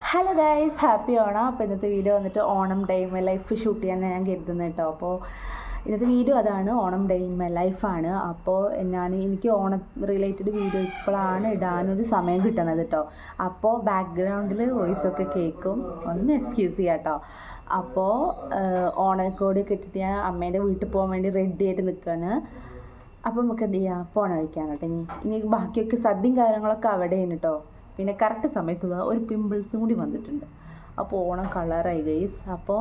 Hello guys, happy Onam. അപ്പോൾ ഇന്നത്തെ video വന്നിട്ട് Onam day in my life shoot ചെയ്യാൻ ഞാൻ കരുതുന്നത് കേട്ടോ. അപ്പോൾ ഇന്നത്തെ വീഡിയോ അതാണ്, ഓണം ഡേ ഇൻ മൈ ലൈഫാണ്. അപ്പോൾ എനിക്ക് ഓണം റിലേറ്റഡ് വീഡിയോ ഇപ്പോഴാണ് ഇടാനൊരു സമയം കിട്ടുന്നത് കേട്ടോ. അപ്പോൾ ബാക്ക്ഗ്രൗണ്ടിൽ വോയിസൊക്കെ കേൾക്കും, ഒന്ന് എക്സ്ക്യൂസ് ചെയ്യാം കേട്ടോ. അപ്പോൾ ഓണക്കോടിയൊക്കെ ഇട്ടിട്ട് ഞാൻ അമ്മേൻ്റെ വീട്ടിൽ പോകാൻ വേണ്ടി റെഡി ആയിട്ട് നിൽക്കുകയാണ്. അപ്പോൾ നമുക്ക് എന്ത് ചെയ്യാം, ഓണം കഴിക്കാം കേട്ടോ. ഇനി ബാക്കിയൊക്കെ സദ്യയും കാര്യങ്ങളൊക്കെ അവിടെയാണ് കേട്ടോ. പിന്നെ കറക്റ്റ് സമയത്തുള്ള ഒരു പിമ്പിൾസും കൂടി വന്നിട്ടുണ്ട്. അപ്പോൾ ഓണം കളറായി ഗൈസ്. അപ്പോൾ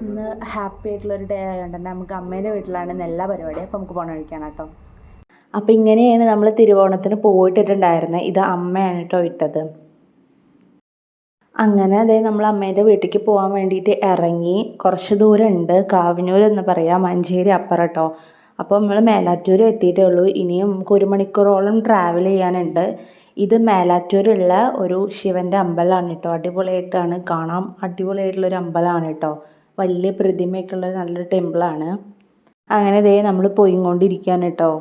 ഇന്ന് ഹാപ്പി ആയിട്ടുള്ളൊരു ഡേ ആയതുകൊണ്ട് തന്നെ നമുക്ക് അമ്മേൻ്റെ വീട്ടിലാണ് എല്ലാ പരിപാടിയും. അപ്പോൾ നമുക്ക് ഓണം കഴിക്കാം കേട്ടോ. അപ്പോൾ ഇങ്ങനെയാണ് നമ്മൾ തിരുവോണത്തിന് പോയിട്ടിട്ടുണ്ടായിരുന്നത്. ഇത് അമ്മയാണ് കേട്ടോ ഇട്ടത്. അങ്ങനെ അതേ നമ്മൾ അമ്മേൻ്റെ വീട്ടിലേക്ക് പോകാൻ വേണ്ടിയിട്ട് ഇറങ്ങി. കുറച്ച് ദൂരം ഉണ്ട്, കാവന്നൂർ എന്ന് പറയാം, മഞ്ചേരി അപ്പുറം കേട്ടോ. അപ്പോൾ നമ്മൾ മേലാറ്റൂർ എത്തിയിട്ടേ ഉള്ളൂ. ഇനിയും നമുക്ക് 1 മണിക്കൂറോളം ട്രാവൽ ചെയ്യാനുണ്ട്. ഇത് മേലാറ്റൂരുള്ള ഒരു ശിവൻ്റെ അമ്പലമാണ് കേട്ടോ. അടിപൊളിയായിട്ടാണ് കാണാം, അടിപൊളിയായിട്ടുള്ളൊരു അമ്പലമാണ് കേട്ടോ. വലിയ പ്രതിമയൊക്കെ ഉള്ള നല്ലൊരു ടെമ്പിളാണ്. അങ്ങനെ ദേ നമ്മൾ പോയിക്കൊണ്ടിരിക്കുകയാണ് കേട്ടോ.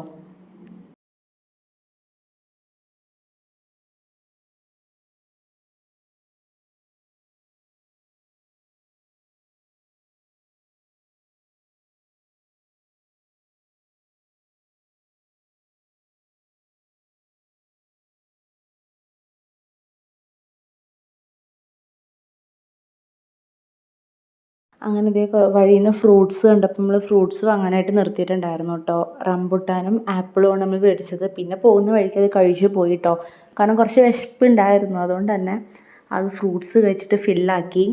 അങ്ങനെ ഇതേ വഴിയിൽ നിന്ന് ഫ്രൂട്ട്സ് കണ്ടപ്പോൾ നമ്മൾ ഫ്രൂട്ട്സ് വാങ്ങാനായിട്ട് നിർത്തിയിട്ടുണ്ടായിരുന്നു കേട്ടോ. റംബുട്ടാനും ആപ്പിളുമാണ് നമ്മൾ മേടിച്ചത്. പിന്നെ പോകുന്ന വഴിക്ക് അത് കഴിച്ച് പോയി കേട്ടോ. കാരണം കുറച്ച് വിശപ്പുണ്ടായിരുന്നു, അതുകൊണ്ട് തന്നെ അത് ഫ്രൂട്ട്സ് കഴിച്ചിട്ട് ഫില്ലാക്കി.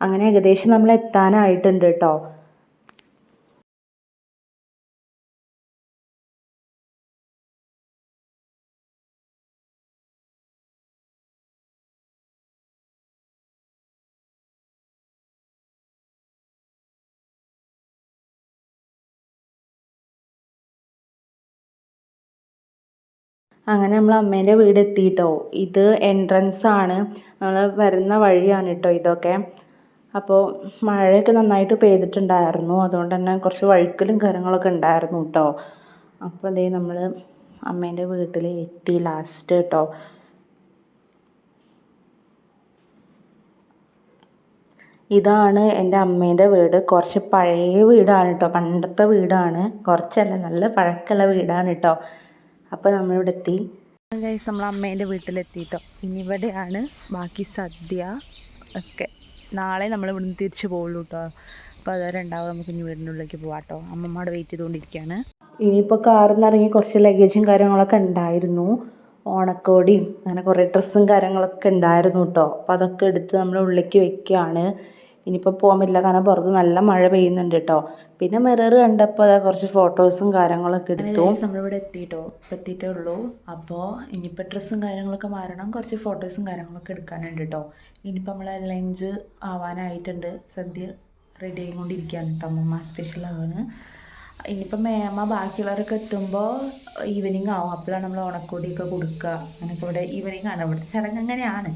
അങ്ങനെ ഏകദേശം നമ്മൾ എത്താനായിട്ടുണ്ട് കേട്ടോ. അങ്ങനെ നമ്മൾ അമ്മേൻ്റെ വീട് എത്തിയിട്ടോ. ഇത് എൻട്രൻസ് ആണ്, നമ്മൾ വരുന്ന വഴിയാണ് കേട്ടോ ഇതൊക്കെ. അപ്പോൾ മഴയൊക്കെ നന്നായിട്ട് പെയ്തിട്ടുണ്ടായിരുന്നു, അതുകൊണ്ട് തന്നെ കുറച്ച് വഴുക്കലും കാര്യങ്ങളൊക്കെ ഉണ്ടായിരുന്നു കേട്ടോ. അപ്പോൾ അതേ നമ്മൾ അമ്മേൻ്റെ വീട്ടിൽ എത്തി ലാസ്റ്റ് കേട്ടോ. ഇതാണ് എൻ്റെ അമ്മേൻ്റെ വീട്. കുറച്ച് പഴയ വീടാണ് കേട്ടോ, പണ്ടത്തെ വീടാണ്, കുറച്ചല്ല നല്ല പഴക്കമുള്ള വീടാണ് കേട്ടോ. അപ്പോൾ നമ്മളിവിടെ എത്തി ഗൈസ്, നമ്മൾ അമ്മേൻ്റെ വീട്ടിലെത്തിയിട്ടോ. ഇനി ഇവിടെയാണ് ബാക്കി സദ്യ ഒക്കെ. നാളെ നമ്മൾ ഇവിടുന്ന് തിരിച്ചു പോകുള്ളൂ കേട്ടോ. അപ്പോൾ അതുവരെ ഉണ്ടാവും, നമുക്ക് ഇനി വീടിൻ്റെ ഉള്ളിലേക്ക് പോകാം കേട്ടോ. അമ്മമ്മയുടെ വെയിറ്റ് ചെയ്തുകൊണ്ടിരിക്കുകയാണ്. ഇനിയിപ്പോൾ കാറിൽ നിന്ന് ഇറങ്ങി കുറച്ച് ലഗേജും കാര്യങ്ങളൊക്കെ ഉണ്ടായിരുന്നു, ഓണക്കോടിയും അങ്ങനെ കുറേ ഡ്രസ്സും കാര്യങ്ങളൊക്കെ ഉണ്ടായിരുന്നു കേട്ടോ. അപ്പോൾ അതൊക്കെ എടുത്ത് നമ്മൾ ഉള്ളിലേക്ക് വെക്കുകയാണ്. ഇനിയിപ്പോൾ പോകാൻ പറ്റില്ല, കാരണം പുറത്ത് നല്ല മഴ പെയ്യുന്നുണ്ട് കേട്ടോ. പിന്നെ മിറർ കണ്ടപ്പോൾ അതാ കുറച്ച് ഫോട്ടോസും കാര്യങ്ങളൊക്കെ എടുത്തു. നമ്മളിവിടെ എത്തിയിട്ടേ ഉള്ളൂ. അപ്പോൾ ഇനിയിപ്പോൾ ഡ്രസ്സും കാര്യങ്ങളൊക്കെ മാറണം, കുറച്ച് ഫോട്ടോസും കാര്യങ്ങളൊക്കെ എടുക്കാനുണ്ട് കേട്ടോ. ഇനിയിപ്പോൾ നമ്മൾ ലഞ്ച് ആവാനായിട്ടുണ്ട്, സദ്യ റെഡി ആയിക്കൊണ്ടിരിക്കുകയാണ് കേട്ടോ. അമ്മമ്മ സ്പെഷ്യലാണ്. ഇനിയിപ്പോൾ മേമ ബാക്കിയുള്ളവരൊക്കെ എത്തുമ്പോൾ ഈവനിങ് ആവും. അപ്പോഴാണ് നമ്മൾ ഓണക്കോടിയൊക്കെ കൊടുക്കുക. അങ്ങനെയൊക്കെ ഇവിടെ ഈവനിങ് ആണ്, ഇവിടുത്തെ ചടങ്ങ് അങ്ങനെയാണ്.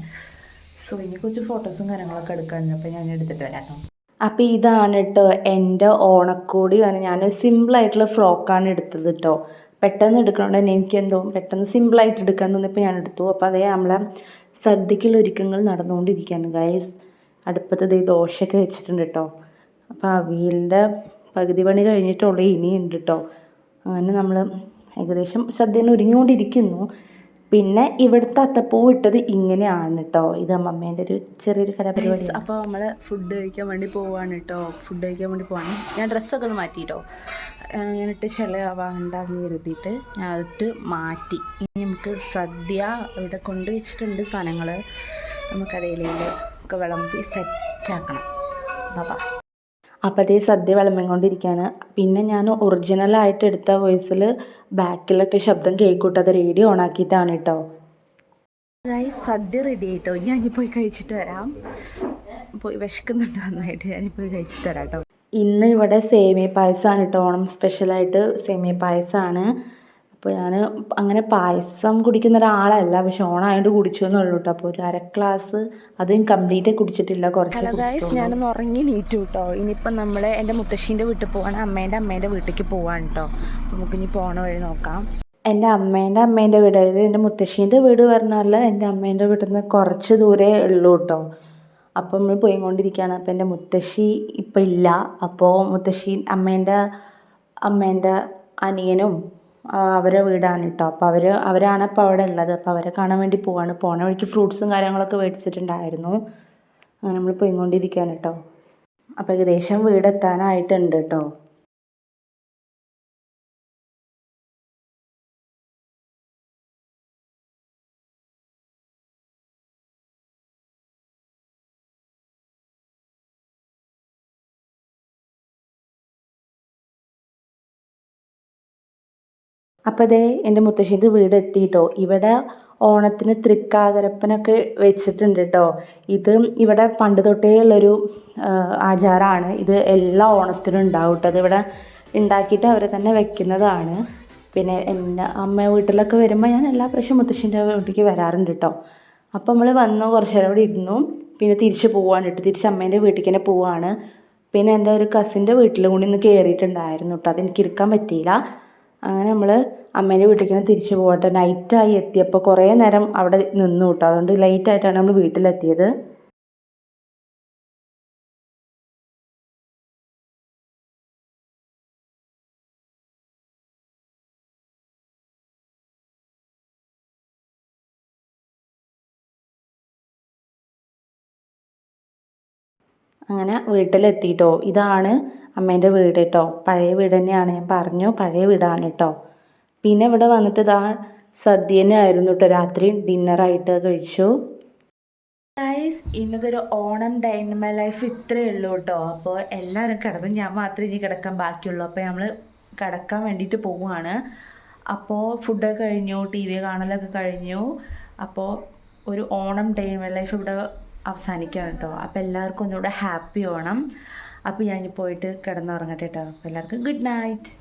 സോ ഇനി കുറച്ച് ഫോട്ടോസും കാര്യങ്ങളൊക്കെ എടുക്കാനുണ്ട്, അപ്പോൾ ഞാൻ എടുത്തിട്ട് വരാം കേട്ടോ. അപ്പോൾ ഇതാണ് കേട്ടോ എൻ്റെ ഓണക്കോടി. ഞാൻ സിമ്പിളായിട്ടുള്ള ഫ്രോക്കാണ് എടുത്തത് കേട്ടോ. പെട്ടെന്ന് എടുക്കണോണ്ട് തന്നെ എനിക്കെന്തോ പെട്ടെന്ന് സിമ്പിളായിട്ട് എടുക്കാൻ തോന്നിയപ്പോൾ ഞാൻ എടുത്തു. അപ്പോൾ അതേ നമ്മളെ സദ്യക്കുള്ള ഒരുക്കങ്ങൾ നടന്നുകൊണ്ടിരിക്കുകയാണ് ഗൈസ്. അടുപ്പത്ത് ദോശയൊക്കെ വെച്ചിട്ടുണ്ട് കേട്ടോ. അപ്പോൾ അവിയലിൻ്റെ പകുതി പണി കഴിഞ്ഞിട്ടുള്ളൂ, ഇനിയുണ്ട് കേട്ടോ. അങ്ങനെ നമ്മൾ ഏകദേശം സദ്യ ഒരുങ്ങിക്കൊണ്ടിരിക്കുന്നു. പിന്നെ ഇവിടുത്തെ അത്തപ്പൂ ഇട്ടത് ഇങ്ങനെയാണ് കേട്ടോ. ഇത് അമ്മമ്മേൻ്റെ ഒരു ചെറിയൊരു കലാപരിപാടി. അപ്പോൾ നമ്മൾ ഫുഡ് കഴിക്കാൻ വേണ്ടി പോവാണ് കേട്ടോ. ഫുഡ് കഴിക്കാൻ വേണ്ടി പോവാണ്. ഞാൻ ഡ്രസ്സൊക്കെ ഒന്ന് മാറ്റി കേട്ടോ. ഇങ്ങനെയിട്ട് ചെളയാവാണ്ടെന്ന് കരുതിയിട്ട് ഞാൻ അതിട്ട് മാറ്റി. ഇനി നമുക്ക് സദ്യ ഇവിടെ കൊണ്ടുവച്ചിട്ടുണ്ട് സാധനങ്ങൾ. നമുക്കടയിലേക്ക് ഒക്കെ വിളമ്പി സെറ്റാക്കണം. ബാബാ. അപ്പോൾ അതേ സദ്യ വിളമ്പിക്കൊണ്ടിരിക്കുകയാണ്. പിന്നെ ഞാൻ ഒറിജിനലായിട്ട് എടുത്ത വോയിസിൽ ബാക്കിലൊക്കെ ശബ്ദം കേൾക്കൂട്ടത് റേഡിയോ ഓണാക്കിയിട്ടാണ് കേട്ടോ. സദ്യ റെഡി ആയിട്ടോ. ഞാനിപ്പോയി കഴിച്ചിട്ട് വരാം. പോയി വിശക്കുന്നുണ്ട് നന്നായിട്ട്, ഞാനിപ്പോയി കഴിച്ചിട്ട് വരാം കേട്ടോ. ഇന്ന് ഇവിടെ സേമിയ പായസമാണ് കേട്ടോ. ഓണം സ്പെഷ്യലായിട്ട് സേമിയ പായസമാണ്. അപ്പോൾ ഞാൻ അങ്ങനെ പായസം കുടിക്കുന്ന ഒരാളല്ല, പക്ഷെ ഓണമായതുകൊണ്ട് കുടിച്ചു എന്നുള്ളൂ കേട്ടോ. അപ്പോൾ ഒരു 1/2 ഗ്ലാസ് അതും കംപ്ലീറ്റ് കുടിച്ചിട്ടില്ല, കുറച്ച്. ഹലോ ഗൈസ്, ഞാനൊന്ന് ഉറങ്ങി നീറ്റു കേട്ടോ. ഇനിയിപ്പം നമ്മൾ എൻ്റെ മുത്തശ്ശീൻ്റെ വീട്ടിൽ പോവാണ്, അമ്മേൻ്റെ വീട്ടിലേക്ക് പോവാണ് കേട്ടോ. അപ്പോൾ നമുക്ക് ഇനി പോണ വഴി നോക്കാം. എൻ്റെ അമ്മേൻ്റെ വീട്, അതായത് എൻ്റെ മുത്തശ്ശീൻ്റെ വീട് പറഞ്ഞാൽ എൻ്റെ അമ്മേൻ്റെ വീട്ടിൽ നിന്ന് കുറച്ച് ദൂരേ ഉള്ളൂ കേട്ടോ. അപ്പം നമ്മൾ പോയിക്കൊണ്ടിരിക്കുകയാണ്. അപ്പം എൻ്റെ മുത്തശ്ശി ഇപ്പം ഇല്ല. അപ്പോൾ അമ്മേൻ്റെ അനിയനും അവരെ വീടാണ് കേട്ടോ. അപ്പോൾ അവരാണ് ഇപ്പോൾ അവിടെ ഉള്ളത്. അപ്പോൾ അവരെ കാണാൻ വേണ്ടി പോവാണ്. പോണ വഴിക്ക് ഫ്രൂട്ട്സും കാര്യങ്ങളൊക്കെ മേടിച്ചിട്ടുണ്ടായിരുന്നു. അങ്ങനെ നമ്മൾ പോയിക്കൊണ്ടിരിക്കുകയാണ് കേട്ടോ. അപ്പോൾ ഏകദേശം വീടെത്താനായിട്ടുണ്ട് കേട്ടോ. അപ്പോൾ ദേ എൻ്റെ മുത്തശ്ശീൻ്റെ വീട് എത്തിയിട്ടോ. ഇവിടെ ഓണത്തിന് തൃക്കാക്കരപ്പനൊക്കെ വെച്ചിട്ടുണ്ട് കേട്ടോ. ഇത് ഇവിടെ പണ്ട് തൊട്ടേ ഉള്ളൊരു ആചാരമാണ്. ഇത് എല്ലാ ഓണത്തിനും ഉണ്ടാവും കേട്ടോ. അതിവിടെ ഉണ്ടാക്കിയിട്ട് അവർ തന്നെ വെക്കുന്നതാണ്. പിന്നെ എൻ്റെ അമ്മ വീട്ടിലൊക്കെ വരുമ്പോൾ ഞാൻ എല്ലാ പ്രാവശ്യം മുത്തശ്ശീൻ്റെ വീട്ടിലേക്ക് വരാറുണ്ട് കേട്ടോ. അപ്പോൾ നമ്മൾ വന്നു, കുറച്ച് നേരം അവിടെ ഇരുന്നു. പിന്നെ തിരിച്ച് പോവാണ് കേട്ടോ. തിരിച്ച് അമ്മേൻ്റെ വീട്ടിലേക്ക് തന്നെ പോവാണ്. പിന്നെ എൻ്റെ ഒരു കസിൻ്റെ വീട്ടിലും കൂടി ഒന്ന് കയറിയിട്ടുണ്ടായിരുന്നു കേട്ടോ. അതെനിക്ക് ഇരിക്കാൻ പറ്റിയില്ല. അങ്ങനെ നമ്മൾ അമ്മേൻ്റെ വീട്ടിലേക്ക് തന്നെ തിരിച്ച് പോകട്ടെ. നൈറ്റായി എത്തിയപ്പോൾ കുറേ നേരം അവിടെ നിന്നു കേട്ടോ. അതുകൊണ്ട് ലേറ്റായിട്ടാണ് നമ്മൾ വീട്ടിലെത്തിയത്. അങ്ങനെ വീട്ടിലെത്തിയിട്ടോ. ഇതാണ് അമ്മേൻ്റെ വീട് കേട്ടോ. പഴയ വീട് തന്നെയാണ്, ഞാൻ പറഞ്ഞു പഴയ വീടാണ് കേട്ടോ. പിന്നെ ഇവിടെ വന്നിട്ട് ഇതാ സദ്യ തന്നെ ആയിരുന്നു കേട്ടോ. രാത്രി ഡിന്നറായിട്ട് കഴിച്ചു. ഗൈസ്, ഇന്നത്തെ ഒരു Onam day in my life ഇത്രയേ ഉള്ളൂ കേട്ടോ. അപ്പോൾ എല്ലാവരും കിടന്നു, ഞാൻ മാത്രമേ ഇനി കിടക്കാൻ ബാക്കിയുള്ളൂ. അപ്പോൾ നമ്മൾ കിടക്കാൻ വേണ്ടിയിട്ട് പോവുകയാണ്. അപ്പോൾ ഫുഡൊക്കെ കഴിഞ്ഞു, ടി വി കാണലൊക്കെ കഴിഞ്ഞു. അപ്പോൾ ഒരു Onam day in my life ഇവിടെ അവസാനിക്കുകയാണ് കേട്ടോ. അപ്പോൾ എല്ലാവർക്കും ഒന്നുകൂടെ ഹാപ്പി ഓണം. അപ്പോൾ ഞാൻ പോയിട്ട് കിടന്നുറങ്ങട്ടെ കേട്ടോ. അപ്പോൾ എല്ലാവർക്കും ഗുഡ് നൈറ്റ്.